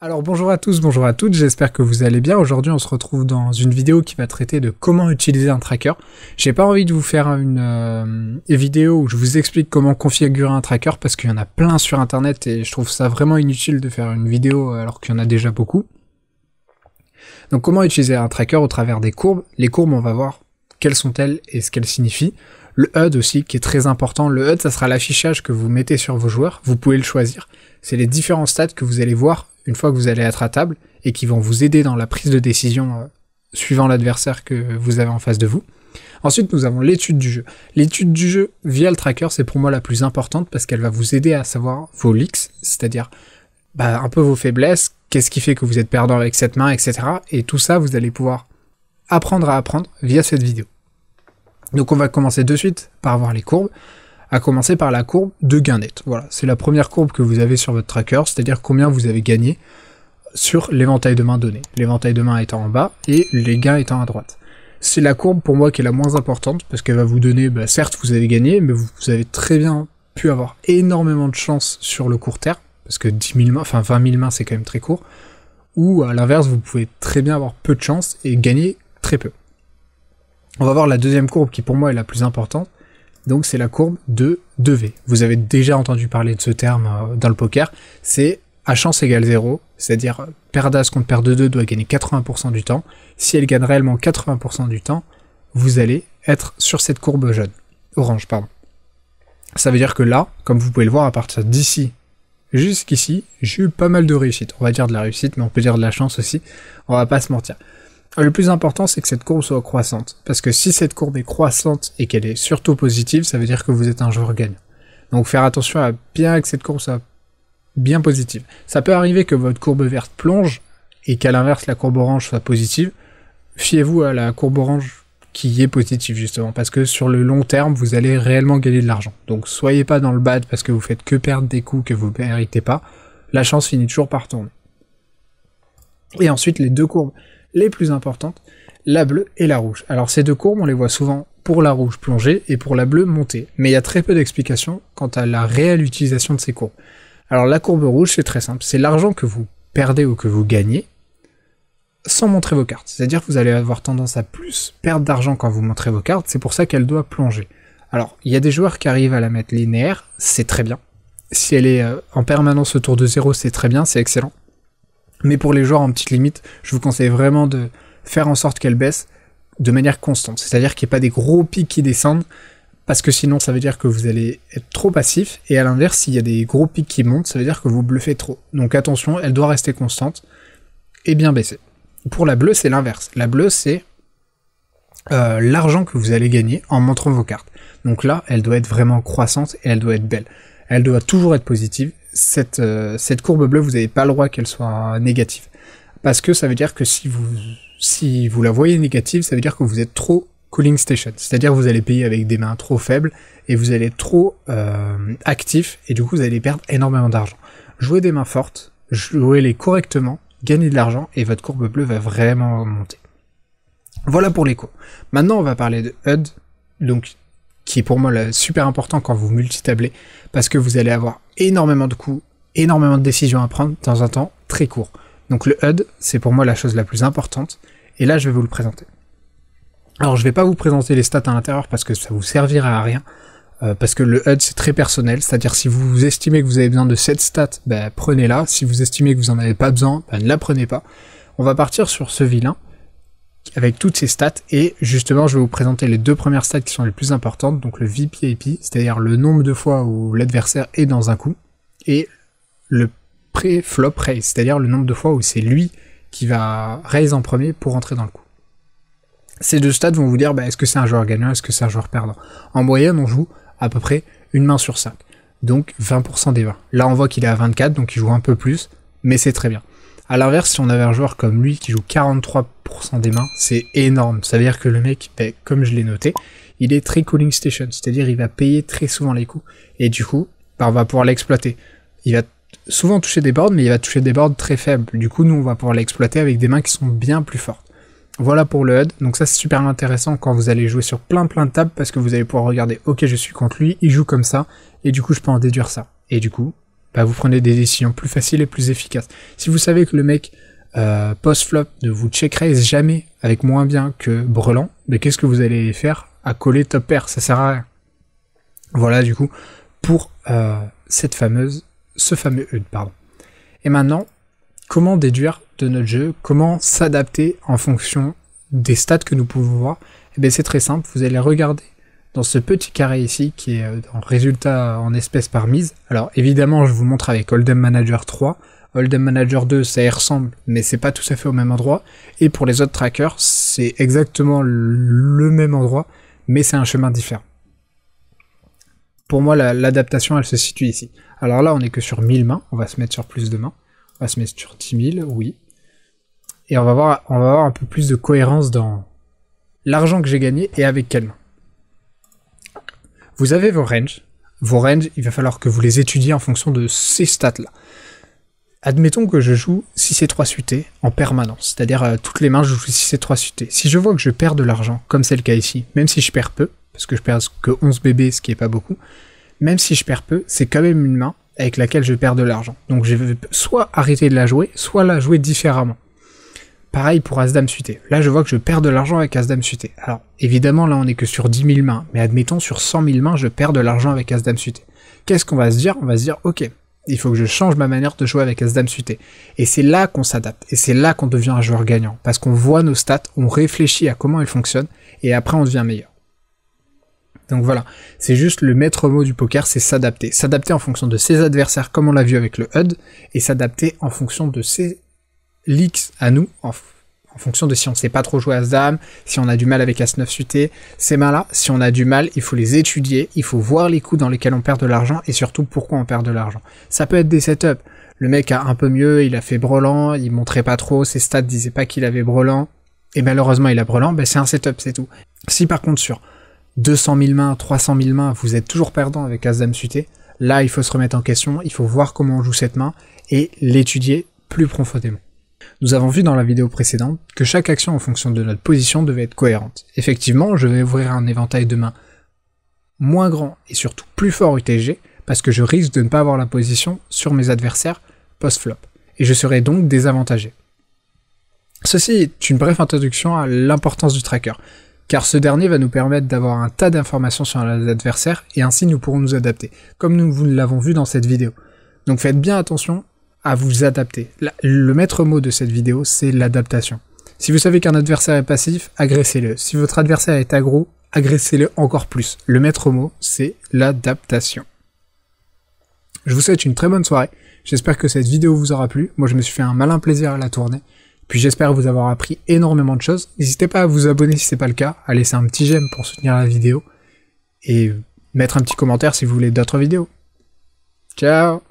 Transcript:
Alors bonjour à tous, bonjour à toutes, j'espère que vous allez bien. Aujourd'hui on se retrouve dans une vidéo qui va traiter de comment utiliser un tracker. J'ai pas envie de vous faire une vidéo où je vous explique comment configurer un tracker parce qu'il y en a plein sur internet et je trouve ça vraiment inutile de faire une vidéo alors qu'il y en a déjà beaucoup. Donc comment utiliser un tracker au travers des courbes. Les courbes on va voir quelles sont-elles et ce qu'elles signifient. Le HUD aussi qui est très important. Le HUD ça sera l'affichage que vous mettez sur vos joueurs, vous pouvez le choisir. C'est les différents stats que vous allez voir une fois que vous allez être à table, et qui vont vous aider dans la prise de décision suivant l'adversaire que vous avez en face de vous. Ensuite, nous avons l'étude du jeu. L'étude du jeu via le tracker, c'est pour moi la plus importante, parce qu'elle va vous aider à savoir vos leaks, c'est-à-dire un peu vos faiblesses, qu'est-ce qui fait que vous êtes perdant avec cette main, etc. Et tout ça, vous allez pouvoir apprendre à apprendre via cette vidéo. Donc on va commencer de suite par voir les courbes, à commencer par la courbe de gain net. Voilà, c'est la première courbe que vous avez sur votre tracker, c'est-à-dire combien vous avez gagné sur l'éventail de main donné. L'éventail de main étant en bas et les gains étant à droite. C'est la courbe pour moi qui est la moins importante, parce qu'elle va vous donner, certes vous avez gagné, mais vous avez très bien pu avoir énormément de chance sur le court terme, parce que 20 000 mains c'est quand même très court, ou à l'inverse vous pouvez très bien avoir peu de chance et gagner très peu. On va voir la deuxième courbe qui pour moi est la plus importante. Donc c'est la courbe de 2V. Vous avez déjà entendu parler de ce terme dans le poker, c'est à chance égale 0, c'est-à-dire paire d'as contre paire de 2 doit gagner 80% du temps. Si elle gagne réellement 80% du temps, vous allez être sur cette courbe jaune, orange pardon. Ça veut dire que là, comme vous pouvez le voir, à partir d'ici jusqu'ici, j'ai eu pas mal de réussite. On va dire de la réussite, mais on peut dire de la chance aussi, on va pas se mentir. Le plus important, c'est que cette courbe soit croissante. Parce que si cette courbe est croissante et qu'elle est surtout positive, ça veut dire que vous êtes un joueur gagnant. Donc faire attention à bien que cette courbe soit bien positive. Ça peut arriver que votre courbe verte plonge et qu'à l'inverse la courbe orange soit positive. Fiez-vous à la courbe orange qui est positive justement. Parce que sur le long terme, vous allez réellement gagner de l'argent. Donc soyez pas dans le bad parce que vous faites que perdre des coups que vous ne méritez pas. La chance finit toujours par tourner. Et ensuite les deux courbes les plus importantes, la bleue et la rouge. Alors ces deux courbes, on les voit souvent pour la rouge plonger et pour la bleue monter, mais il y a très peu d'explications quant à la réelle utilisation de ces courbes. Alors la courbe rouge, c'est très simple, c'est l'argent que vous perdez ou que vous gagnez sans montrer vos cartes. C'est-à-dire que vous allez avoir tendance à plus perdre d'argent quand vous montrez vos cartes, c'est pour ça qu'elle doit plonger. Alors, il y a des joueurs qui arrivent à la mettre linéaire, c'est très bien. Si elle est en permanence autour de 0, c'est très bien, c'est excellent. Mais pour les joueurs en petite limite, je vous conseille vraiment de faire en sorte qu'elle baisse de manière constante. C'est-à-dire qu'il n'y ait pas des gros pics qui descendent, parce que sinon ça veut dire que vous allez être trop passif, et à l'inverse, s'il y a des gros pics qui montent, ça veut dire que vous bluffez trop. Donc attention, elle doit rester constante, et bien baisser. Pour la bleue, c'est l'inverse. La bleue, c'est l'argent que vous allez gagner en montrant vos cartes. Donc là, elle doit être vraiment croissante, et elle doit être belle. Elle doit toujours être positive. Cette courbe bleue, vous n'avez pas le droit qu'elle soit négative. Parce que ça veut dire que si vous la voyez négative, ça veut dire que vous êtes trop cooling station. C'est-à-dire que vous allez payer avec des mains trop faibles et vous allez être trop actif et du coup vous allez perdre énormément d'argent. Jouez des mains fortes, jouez-les correctement, gagnez de l'argent et votre courbe bleue va vraiment monter. Voilà pour les courbes. Maintenant on va parler de HUD, donc qui est pour moi super important quand vous multitablez, parce que vous allez avoir énormément de coups, énormément de décisions à prendre dans un temps très court. Donc le HUD, c'est pour moi la chose la plus importante, et là je vais vous le présenter. Alors je vais pas vous présenter les stats à l'intérieur parce que ça vous servira à rien, parce que le HUD c'est très personnel, c'est-à-dire si vous estimez que vous avez besoin de cette stat, prenez-la, si vous estimez que vous en avez pas besoin, ne la prenez pas. On va partir sur ce vilain, avec toutes ces stats, et justement je vais vous présenter les deux premières stats qui sont les plus importantes, donc le VPIP, c'est-à-dire le nombre de fois où l'adversaire est dans un coup, et le pré-flop raise, c'est-à-dire le nombre de fois où c'est lui qui va raise en premier pour entrer dans le coup. Ces deux stats vont vous dire est-ce que c'est un joueur gagnant, est-ce que c'est un joueur perdant. En moyenne on joue à peu près une main sur 5, donc 20% des 20. Là on voit qu'il est à 24, donc il joue un peu plus, mais c'est très bien. A l'inverse, si on avait un joueur comme lui qui joue 43% des mains, c'est énorme. Ça veut dire que le mec, comme je l'ai noté, il est très cooling station, c'est-à-dire il va payer très souvent les coups. Et du coup, on va pouvoir l'exploiter. Il va souvent toucher des boards, mais il va toucher des boards très faibles. Du coup, nous, on va pouvoir l'exploiter avec des mains qui sont bien plus fortes. Voilà pour le HUD. Donc ça, c'est super intéressant quand vous allez jouer sur plein de tables, parce que vous allez pouvoir regarder, ok, je suis contre lui, il joue comme ça, et du coup, je peux en déduire ça. Et du coup, bah vous prenez des décisions plus faciles et plus efficaces. Si vous savez que le mec post-flop ne vous check raise jamais avec moins bien que brelan, mais qu'est-ce que vous allez faire à coller top pair? Ça sert à rien. Voilà du coup pour ce fameux HUD, pardon. Et maintenant, comment déduire de notre jeu, comment s'adapter en fonction des stats que nous pouvons voir? Eh bien c'est très simple, vous allez regarder dans ce petit carré ici qui est en résultat en espèces par mise. Alors évidemment je vous montre avec Hold'em Manager 3, Hold'em Manager 2 ça y ressemble mais c'est pas tout à fait au même endroit, et pour les autres trackers c'est exactement le même endroit mais c'est un chemin différent. Pour moi l'adaptation elle se situe ici. Alors là on est que sur 1000 mains, on va se mettre sur plus de mains, on va se mettre sur 10 000, oui. Et on va voir un peu plus de cohérence dans l'argent que j'ai gagné et avec quelle main. Vous avez vos ranges, il va falloir que vous les étudiez en fonction de ces stats-là. Admettons que je joue 6 et 3 suités en permanence, c'est-à-dire toutes les mains je joue 6 et 3 suités. Si je vois que je perds de l'argent, comme c'est le cas ici, même si je perds peu, parce que je perds que 11 bébés, ce qui est pas beaucoup, même si je perds peu, c'est quand même une main avec laquelle je perds de l'argent. Donc je vais soit arrêter de la jouer, soit la jouer différemment. Pareil pour As-Dame suité. Là, je vois que je perds de l'argent avec As-Dame suité. Alors, évidemment, là, on est que sur 10 000 mains. Mais admettons, sur 100 000 mains, je perds de l'argent avec As-Dame suité. Qu'est-ce qu'on va se dire? On va se dire, ok, il faut que je change ma manière de jouer avec As-Dame suité. Et c'est là qu'on s'adapte. Et c'est là qu'on devient un joueur gagnant. Parce qu'on voit nos stats, on réfléchit à comment elles fonctionnent, et après, on devient meilleur. Donc voilà, c'est juste le maître mot du poker, c'est s'adapter. S'adapter en fonction de ses adversaires, comme on l'a vu avec le HUD, et s'adapter en fonction de ses leaks à nous, en fonction de si on sait pas trop jouer As-Dame, si on a du mal avec As-9 suité, ces mains-là, si on a du mal, il faut les étudier, il faut voir les coups dans lesquels on perd de l'argent, et surtout pourquoi on perd de l'argent. Ça peut être des setups, le mec a un peu mieux, il a fait brelan, il montrait pas trop, ses stats disaient pas qu'il avait brelan, et malheureusement il a brelan, ben c'est un setup, c'est tout. Si par contre sur 200 000 mains, 300 000 mains, vous êtes toujours perdant avec As-Dame suité, là il faut se remettre en question, il faut voir comment on joue cette main, et l'étudier plus profondément. Nous avons vu dans la vidéo précédente que chaque action en fonction de notre position devait être cohérente. Effectivement, je vais ouvrir un éventail de mains moins grand et surtout plus fort UTG, parce que je risque de ne pas avoir la position sur mes adversaires post-flop, et je serai donc désavantagé. Ceci est une brève introduction à l'importance du tracker, car ce dernier va nous permettre d'avoir un tas d'informations sur les adversaires, et ainsi nous pourrons nous adapter, comme nous l'avons vu dans cette vidéo. Donc faites bien attention à vous adapter. Le maître mot de cette vidéo, c'est l'adaptation. Si vous savez qu'un adversaire est passif, agressez-le. Si votre adversaire est aggro, agressez-le encore plus. Le maître mot, c'est l'adaptation. Je vous souhaite une très bonne soirée. J'espère que cette vidéo vous aura plu. Moi, je me suis fait un malin plaisir à la tourner. Puis j'espère vous avoir appris énormément de choses. N'hésitez pas à vous abonner si c'est pas le cas, à laisser un petit j'aime pour soutenir la vidéo, et mettre un petit commentaire si vous voulez d'autres vidéos. Ciao!